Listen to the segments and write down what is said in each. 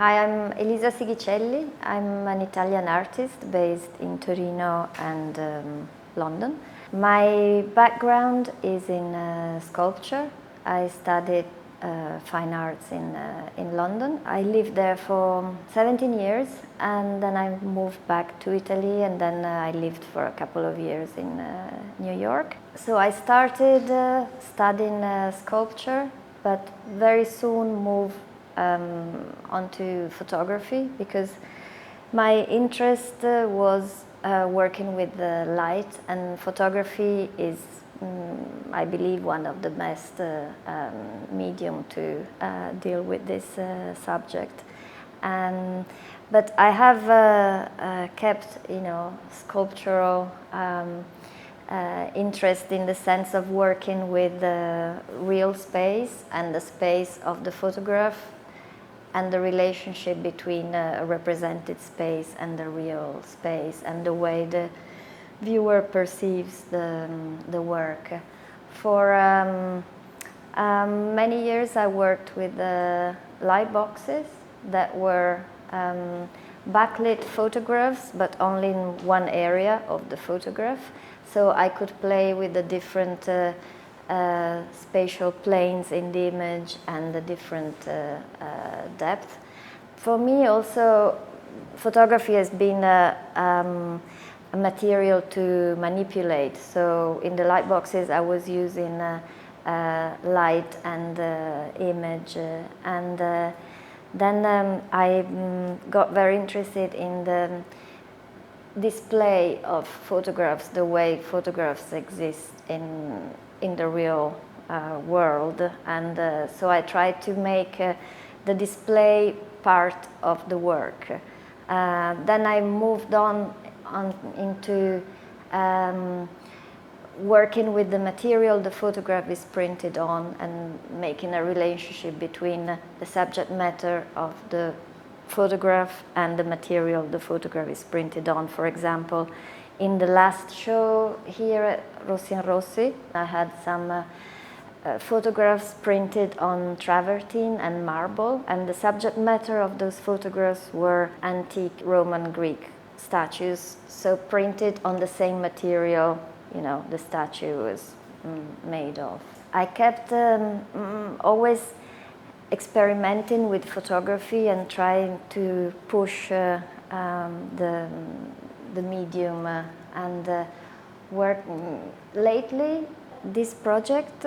Hi, I'm Elisa Sighicelli. I'm an Italian artist based in Torino and London. My background is in sculpture. I studied fine arts in London. I lived there for 17 years and then I moved back to Italy, and then I lived for a couple of years in New York. So I started studying sculpture, but very soon moved onto photography because my interest was working with the light, and photography is, I believe, one of the best medium to deal with this subject. But I have kept, sculptural interest in the sense of working with the real space and the space of the photograph, and the relationship between a represented space and the real space, and the way the viewer perceives the work. For many years I worked with light boxes that were backlit photographs, but only in one area of the photograph. So I could play with the different spatial planes in the image and the different depth. For me also, photography has been a material to manipulate. So in the light boxes I was using light and image, and then I got very interested in the display of photographs, the way photographs exist in the real world, and so I tried to make the display part of the work. Then I moved on into working with the material the photograph is printed on, and making a relationship between the subject matter of the photograph and the material the photograph is printed on. For example, in the last show here at Rossi Rossi, I had some photographs printed on travertine and marble, and the subject matter of those photographs were antique Roman Greek statues, so printed on the same material, the statue was made of. I kept always experimenting with photography and trying to push the medium and work. Lately, this project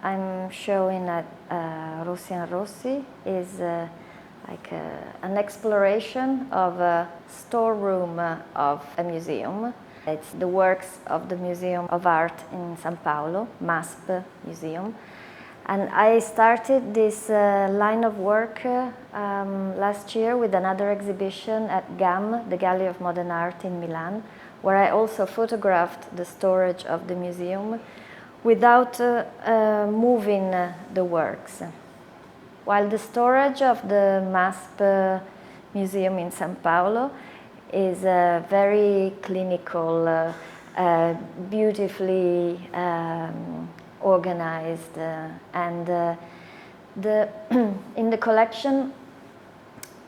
I'm showing at Rossi Rossi is like an exploration of a storeroom of a museum. It's the works of the Museum of Art in Paulo, MASP museum. And I started this line of work last year with another exhibition at GAM, the Gallery of Modern Art in Milan, where I also photographed the storage of the museum without moving the works. While the storage of the MASP museum in São Paulo is very clinical, beautifully organized, and in the collection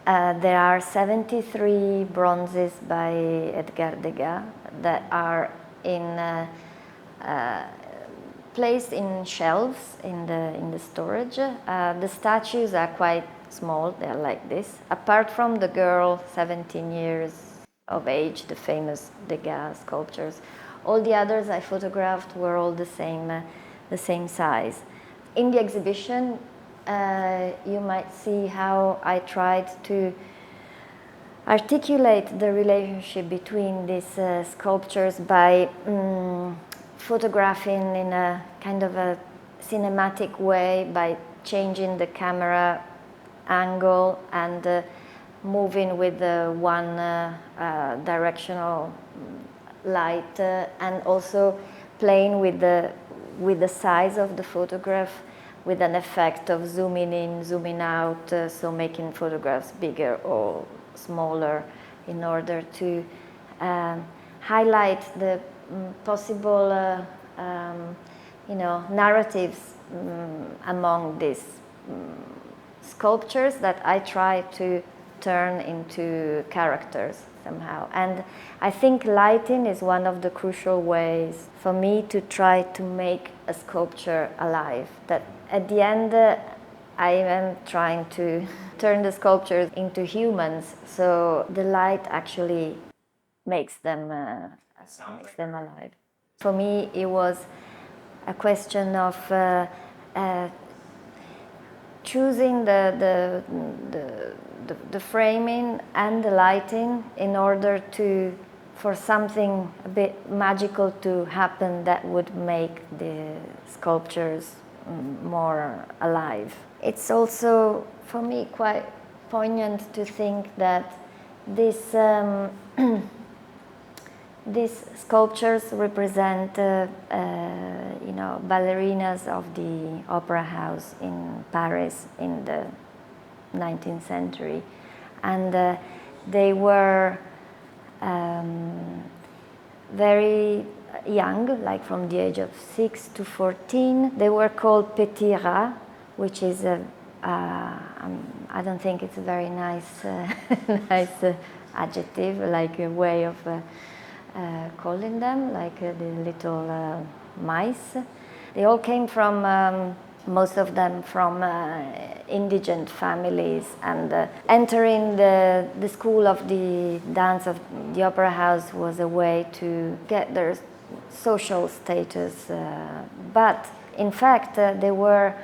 there are 73 bronzes by Edgar Degas that are placed in shelves in the storage. The statues are quite small, they're like this. Apart from the girl 17 years of age, the famous Degas sculptures, all the others I photographed were all the same size. In the exhibition, you might see how I tried to articulate the relationship between these sculptures by photographing in a kind of a cinematic way, by changing the camera angle and moving with one directional light, and also playing with the size of the photograph, with an effect of zooming in, zooming out, so making photographs bigger or smaller in order to highlight the possible narratives among these sculptures that I try to turn into characters somehow. And I think lighting is one of the crucial ways for me to try to make a sculpture alive. That at the end, I am trying to turn the sculptures into humans, so the light actually makes them alive. For me, it was a question of choosing the framing and the lighting in order for something a bit magical to happen that would make the sculptures more alive. It's also, for me, quite poignant to think that this these sculptures represent, ballerinas of the opera house in Paris in the 19th century. And they were very young, like from the age of 6 to 14. They were called Petits Rats, which is I don't think it's a very nice, nice adjective, like a way of calling them, like the little mice. They all came from, most of them from indigent families, and entering the school of the dance of the opera house was a way to get their social status. But in fact, they were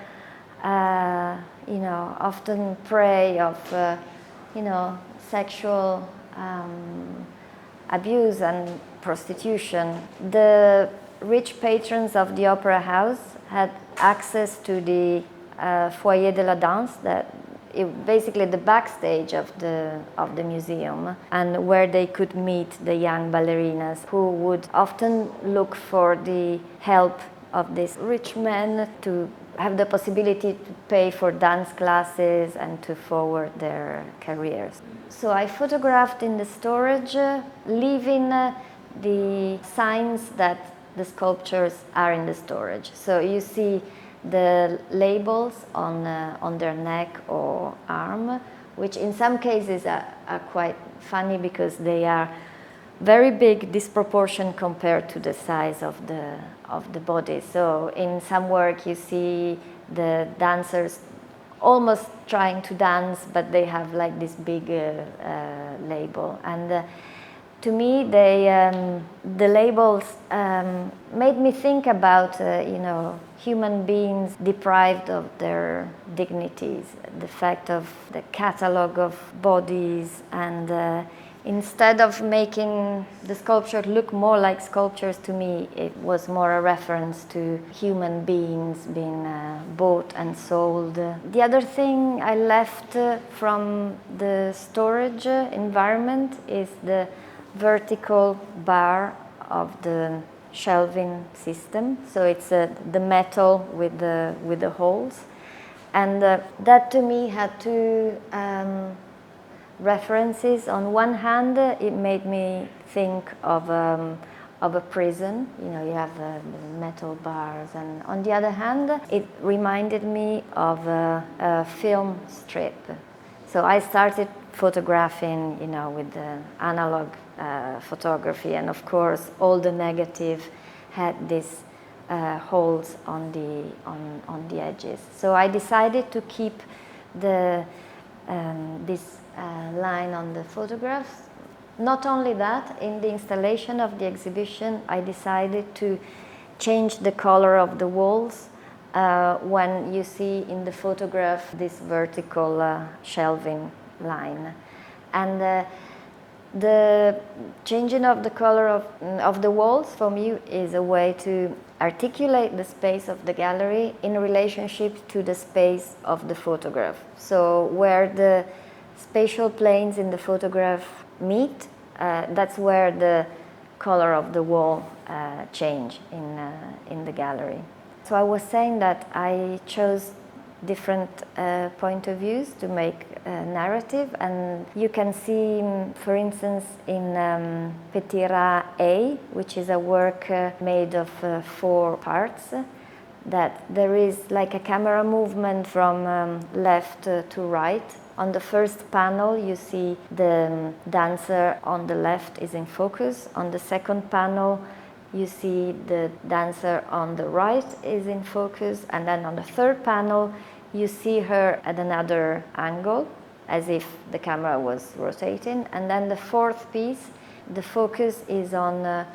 often prey of sexual abuse and prostitution. The rich patrons of the opera house had access to the foyer de la danse, basically the backstage of the museum, and where they could meet the young ballerinas who would often look for the help of these rich men to have the possibility to pay for dance classes and to forward their careers. So I photographed in the storage, leaving the signs that the sculptures are in the storage. So you see the labels on their neck or arm, which in some cases are quite funny because they are very big disproportion compared to the size of the body. So in some work you see the dancers almost trying to dance, but they have like this big label. And to me, the labels made me think about human beings deprived of their dignities, the fact of the catalog of bodies, and instead of making the sculpture look more like sculptures, to me it was more a reference to human beings being bought and sold. The other thing I left from the storage environment is the vertical bar of the shelving system. So it's the metal with the holes, and that to me had two references. On one hand, it made me think of a prison. You have the metal bars, and on the other hand, it reminded me of a film strip. So I started photographing, with the analog photography, and of course, all the negative had these holes on the edges. So I decided to keep this line on the photographs. Not only that, in the installation of the exhibition, I decided to change the color of the walls when you see in the photograph this vertical shelving line. And the changing of the color of the walls for me is a way to articulate the space of the gallery in relationship to the space of the photograph. So where the spatial planes in the photograph meet, that's where the color of the wall change in the gallery. So I was saying that I chose different point of views to make a narrative, and you can see, for instance, in Petits Rats A, which is a work made of 4 parts, that there is like a camera movement from left to right, On the first panel, you see the dancer on the left is in focus. On the second panel, you see the dancer on the right is in focus. And then on the third panel, you see her at another angle, as if the camera was rotating. And then the fourth piece, the focus is on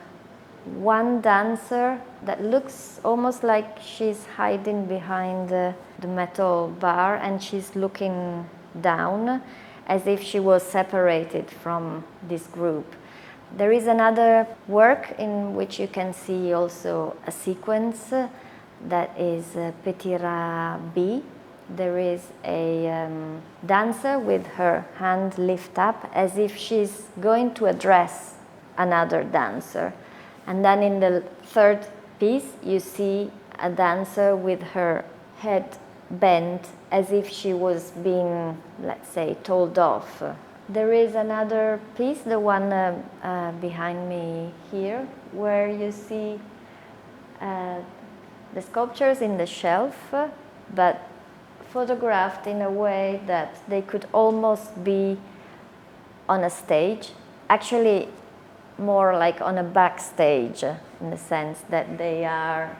one dancer that looks almost like she's hiding behind the metal bar, and she's looking down as if she was separated from this group. There is another work in which you can see also a sequence that is Petits Rats B. There is a dancer with her hand lift up as if she's going to address another dancer. And then in the third piece, you see a dancer with her head bent as if she was being, let's say, told off. There is another piece, the one behind me here, where you see the sculptures in the shelf, but photographed in a way that they could almost be on a stage. Actually, more like on a backstage, in the sense that they are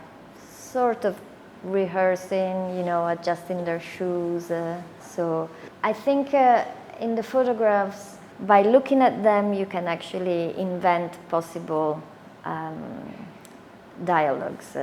sort of rehearsing, you know, adjusting their shoes. So I think in the photographs, by looking at them, you can actually invent possible dialogues.